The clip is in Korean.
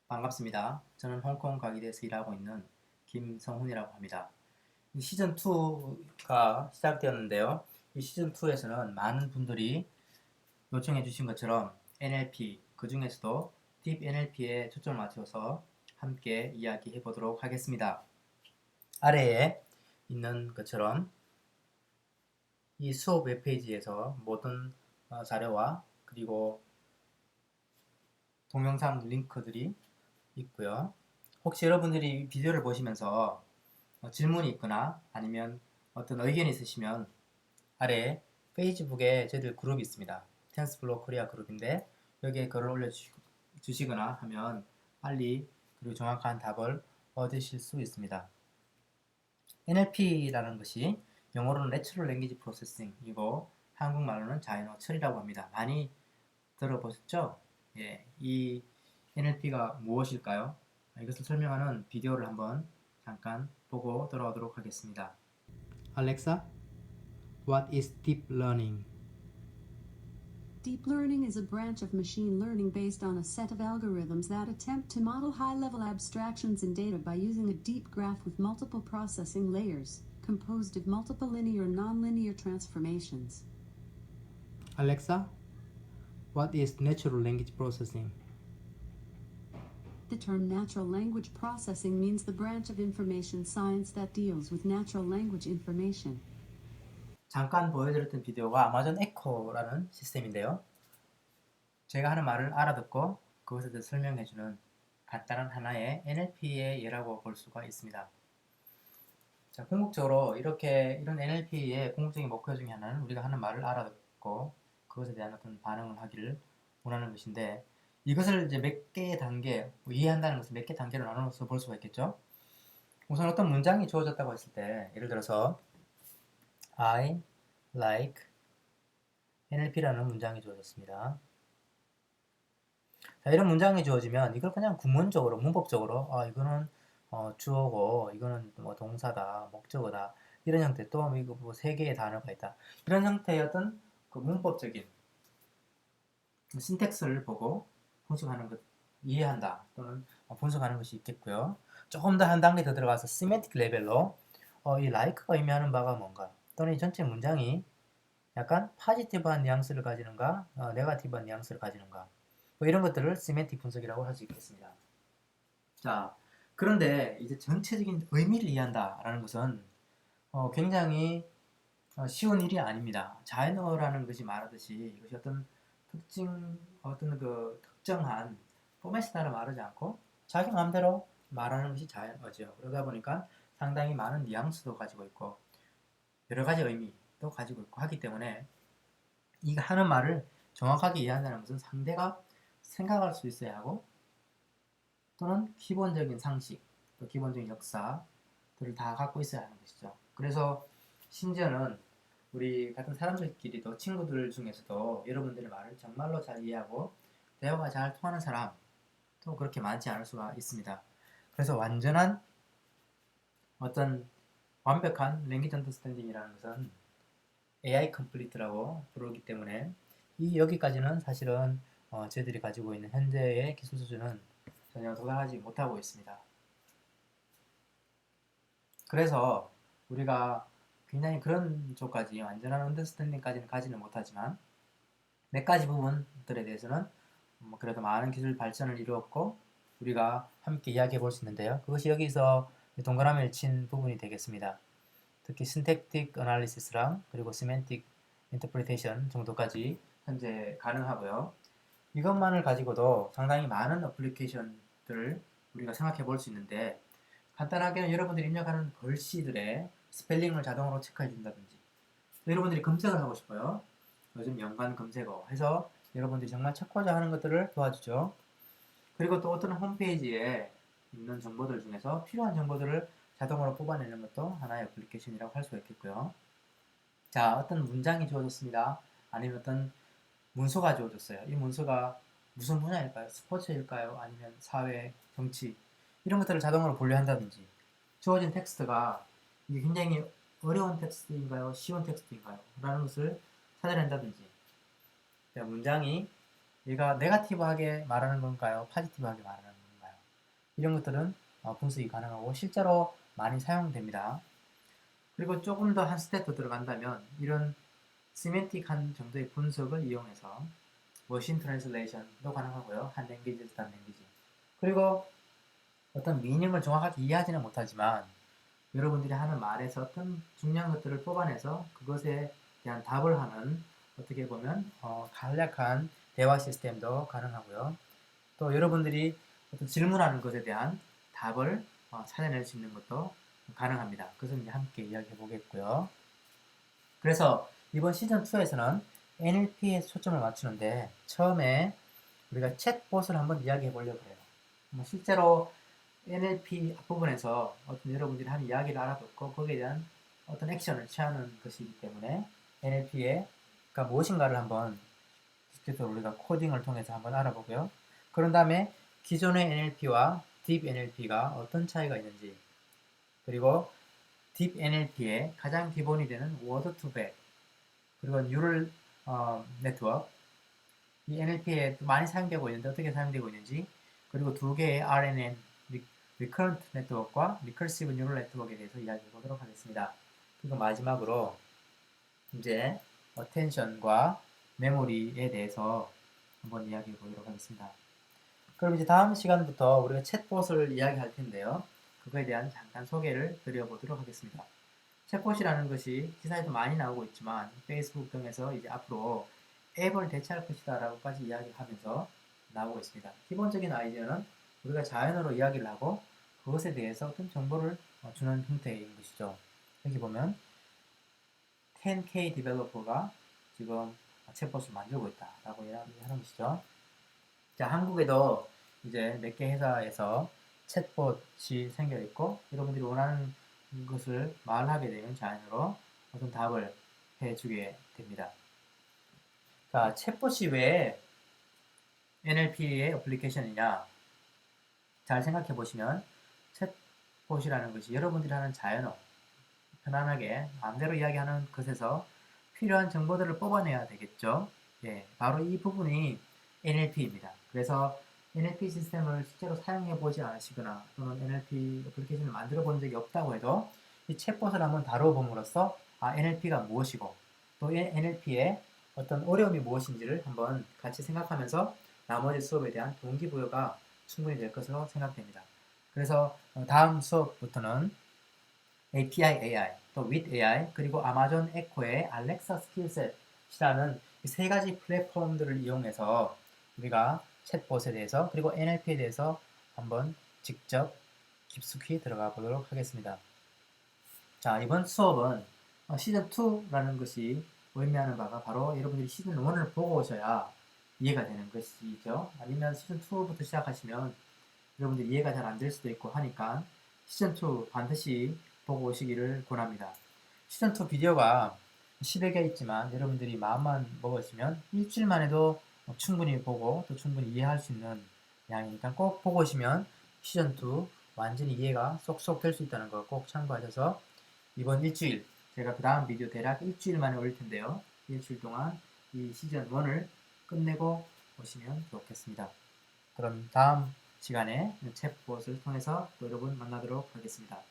반갑습니다. 저는 홍콩 가이드에서 일하고 있는 김성훈이라고 합니다. 이 시즌2가 시작되었는데요. 이 시즌2에서는 많은 분들이 요청해 주신 것처럼 NLP, 그 중에서도 딥 NLP에 초점을 맞춰서 함께 이야기해 보도록 하겠습니다. 아래에 있는 것처럼 이 수업 웹페이지에서 모든 자료와 그리고 동영상 링크들이 있고요. 혹시 여러분들이 비디오를 보시면서 질문이 있거나 아니면 어떤 의견이 있으시면 아래 페이스북에 저희들 그룹이 있습니다. 텐스플로어 코리아 그룹인데 여기에 글을 올려주시거나 하면 빨리 그리고 정확한 답을 얻으실 수 있습니다. NLP라는 것이 영어로는 Natural Language Processing이고 한국말로는 자연어 처리라고 합니다. 많이 들어보셨죠? 예, 이 NLP가 무엇일까요? 이것을 설명하는 비디오를 한번 잠깐 보고 돌아오도록 하겠습니다. Alexa, what is deep learning? Deep learning is a branch of machine learning based on a set of algorithms that attempt to model high-level abstractions in data by using a deep graph with multiple processing layers, composed of multiple linear and nonlinear transformations. Alexa, what is natural language processing? The term natural language processing means the branch of information science that deals with natural language information. 잠깐 보여드렸던 비디오가 아마존 에코라는 시스템인데요. 제가 하는 말을 알아듣고 그것에 대해서 설명해주는 간단한 하나의 NLP의 예라고 볼 수가 있습니다. 자, 궁극적으로 이런 NLP의 궁극적인 목표 중에 하나는 우리가 하는 말을 알아듣고 그것에 대한 어떤 반응을 하기를 원하는 것인데 이것을 이제 몇 개의 단계, 이해한다는 것을 몇 개 단계로 나눠서 볼 수가 있겠죠. 우선 어떤 문장이 주어졌다고 했을 때 예를 들어서 I like NLP라는 문장이 주어졌습니다. 자, 이런 문장이 주어지면 이걸 그냥 구문적으로, 문법적으로 이거는 주어고 이거는 뭐 동사다, 목적어다 이런 형태 또 이거 뭐 세 개의 단어가 있다 이런 형태의 어떤 그 문법적인 신텍스를 보고 분석하는 것 이해한다 또는 분석하는 것이 있겠고요. 조금 더 한 단계 더 들어가서 시멘틱 레벨로 이 like가 의미하는 바가 뭔가 또는 이 전체 문장이 약간 파지티브한 뉘앙스를 가지는가 네거티브한 뉘앙스를 가지는가 뭐 이런 것들을 시멘틱 분석이라고 할 수 있겠습니다. 자, 그런데 이제 전체적인 의미를 이해한다라는 것은 굉장히 쉬운 일이 아닙니다. 자연어라는 것이 말하듯이 이것이 어떤 그 특정한 포맷에 따라 말하지 않고 자기 마음대로 말하는 것이 자연어죠. 그러다 보니까 상당히 많은 뉘앙스도 가지고 있고 여러 가지 의미도 가지고 있고 하기 때문에 이거 하는 말을 정확하게 이해한다는 것은 상대가 생각할 수 있어야 하고 또는 기본적인 상식, 또 기본적인 역사들을 다 갖고 있어야 하는 것이죠. 그래서 심지어는 우리 같은 사람들끼리도 친구들 중에서도 여러분들의 말을 정말로 잘 이해하고 대화가 잘 통하는 사람도 그렇게 많지 않을 수가 있습니다. 그래서 완전한 어떤 완벽한 랭귀지 언더스탠딩이라는 것은 AI 컴플리트라고 부르기 때문에 여기까지는 사실은 저희들이 가지고 있는 현재의 기술 수준은 전혀 도달하지 못하고 있습니다. 그래서 우리가 굉장히 그런 쪽까지 완전한 언더스탠딩까지는 가지는 못하지만 몇 가지 부분들에 대해서는 그래도 많은 기술 발전을 이루었고 우리가 함께 이야기해 볼 수 있는데요. 그것이 여기서 동그라미를 친 부분이 되겠습니다. 특히 신택틱 어널리시스랑 그리고 시멘틱 인터프리테이션 정도까지 현재 가능하고요. 이것만을 가지고도 상당히 많은 어플리케이션들을 우리가 생각해 볼 수 있는데 간단하게는 여러분들이 입력하는 글씨들의 스펠링을 자동으로 체크해 준다든지 여러분들이 검색을 하고 싶어요. 요즘 연관 검색어 해서 여러분들이 정말 찾고자 하는 것들을 도와주죠. 그리고 또 어떤 홈페이지에 있는 정보들 중에서 필요한 정보들을 자동으로 뽑아내는 것도 하나의 어플리케이션이라고 할 수가 있겠고요. 자, 어떤 문장이 주어졌습니다. 아니면 어떤 문서가 주어졌어요. 이 문서가 무슨 분야일까요? 스포츠일까요? 아니면 사회, 정치 이런 것들을 자동으로 분류한다든지 주어진 텍스트가 이게 굉장히 어려운 텍스트인가요? 쉬운 텍스트인가요? 라는 것을 찾아낸다든지 문장이 얘가 네거티브하게 말하는 건가요? 포지티브하게 말하는 건가요? 이런 것들은 분석이 가능하고 실제로 많이 사용됩니다. 그리고 조금 더 한 스텝 더 들어간다면 이런 시멘틱한 정도의 분석을 이용해서 머신 트랜슬레이션도 가능하고요. 한 랭귀지에서 다른 랭귀지. 그리고 어떤 미닝을 정확하게 이해하지는 못하지만 여러분들이 하는 말에서 어떤 중요한 것들을 뽑아내서 그것에 대한 답을 하는 어떻게 보면 간략한 대화 시스템도 가능하고요. 또 여러분들이 어떤 질문하는 것에 대한 답을 찾아낼 수 있는 것도 가능합니다. 그것을 이제 함께 이야기해 보겠고요. 그래서 이번 시즌2에서는 NLP에 초점을 맞추는데 처음에 우리가 챗봇을 한번 이야기해 보려고 해요. 실제로 NLP 앞부분에서 어떤 여러분들이 하는 이야기를 알아듣고 거기에 대한 어떤 액션을 취하는 것이기 때문에 NLP가 무엇인가를 한번 직접적으로 우리가 코딩을 통해서 한번 알아보고요. 그런 다음에 기존의 NLP와 Deep NLP가 어떤 차이가 있는지, 그리고 Deep NLP의 가장 기본이 되는 Word to Vec, 그리고 뉴럴 네트워크, 이 NLP에 많이 사용되고 있는데 어떻게 사용되고 있는지, 그리고 두 개의 RNN, Recurrent 네트워크와 Recursive Neural 네트워크에 대해서 이야기해 보도록 하겠습니다. 그리고 마지막으로 이제 Attention과 메모리에 대해서 한번 이야기해 보도록 하겠습니다. 그럼 이제 다음 시간부터 우리가 챗봇을 이야기할 텐데요. 그거에 대한 잠깐 소개를 드려보도록 하겠습니다. 챗봇이라는 것이 기사에도 많이 나오고 있지만 페이스북 등에서 이제 앞으로 앱을 대체할 것이다 라고까지 이야기하면서 나오고 있습니다. 기본적인 아이디어는 우리가 자연어로 이야기를 하고 그것에 대해서 어떤 정보를 주는 형태인 것이죠. 여기 보면 10K 디벨로퍼가 지금 챗봇을 만들고 있다라고 이야기하는 것이죠. 자, 한국에도 이제 몇 개 회사에서 챗봇이 생겨 있고 여러분들이 원하는 것을 말하게 되면 자연으로 어떤 답을 해주게 됩니다. 자, 챗봇이 왜 NLP의 어플리케이션이냐? 잘 생각해 보시면 챗봇이라는 것이 여러분들이 하는 자연어, 편안하게 마음대로 이야기하는 것에서 필요한 정보들을 뽑아내야 되겠죠. 예, 바로 이 부분이 NLP입니다. 그래서 NLP 시스템을 실제로 사용해 보지 않으시거나 또는 NLP 어플리케이션을 만들어 본 적이 없다고 해도 이 챗봇을 한번 다뤄봄으로써 NLP가 무엇이고 또 NLP의 어떤 어려움이 무엇인지를 한번 같이 생각하면서 나머지 수업에 대한 동기부여가 충분히 될 것으로 생각됩니다. 그래서 다음 수업부터는 API AI, 또 with AI, 그리고 아마존 에코의 알렉사 스킬셋이라는 세 가지 플랫폼들을 이용해서 우리가 챗봇에 대해서 그리고 NLP에 대해서 한번 직접 깊숙이 들어가 보도록 하겠습니다. 자, 이번 수업은 시즌2라는 것이 의미하는 바가 바로 여러분들이 시즌1을 보고 오셔야 이해가 되는 것이죠. 아니면 시즌2부터 시작하시면 여러분들이 이해가 잘 안 될 수도 있고 하니까 시즌2 반드시 보고 오시기를 권합니다. 시즌2 비디오가 10여 개 있지만 여러분들이 마음만 먹으시면 일주일만 해도 충분히 보고 또 충분히 이해할 수 있는 양이니까 꼭 보고 오시면 시즌2 완전히 이해가 쏙쏙 될 수 있다는 거 꼭 참고하셔서 이번 일주일, 제가 그 다음 비디오 대략 일주일 만에 올릴 텐데요. 일주일 동안 이 시즌1을 끝내고 오시면 좋겠습니다. 그럼 다음 시간에 챗봇을 통해서 또 여러분 만나도록 하겠습니다.